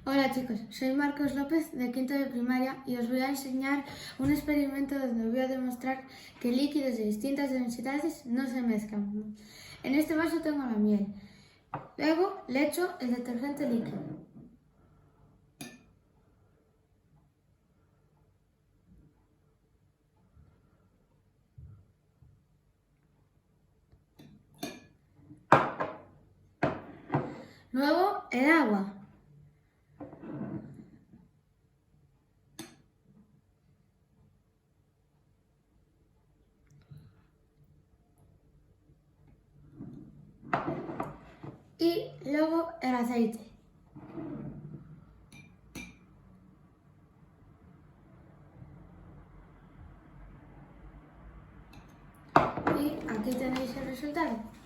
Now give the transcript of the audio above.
Hola chicos, soy Marcos López de quinto de primaria y os voy a enseñar un experimento donde voy a demostrar que líquidos de distintas densidades no se mezclan. En este vaso tengo la miel, luego le echo el detergente líquido. Luego el agua. Y luego el aceite. Y aquí tenéis el resultado.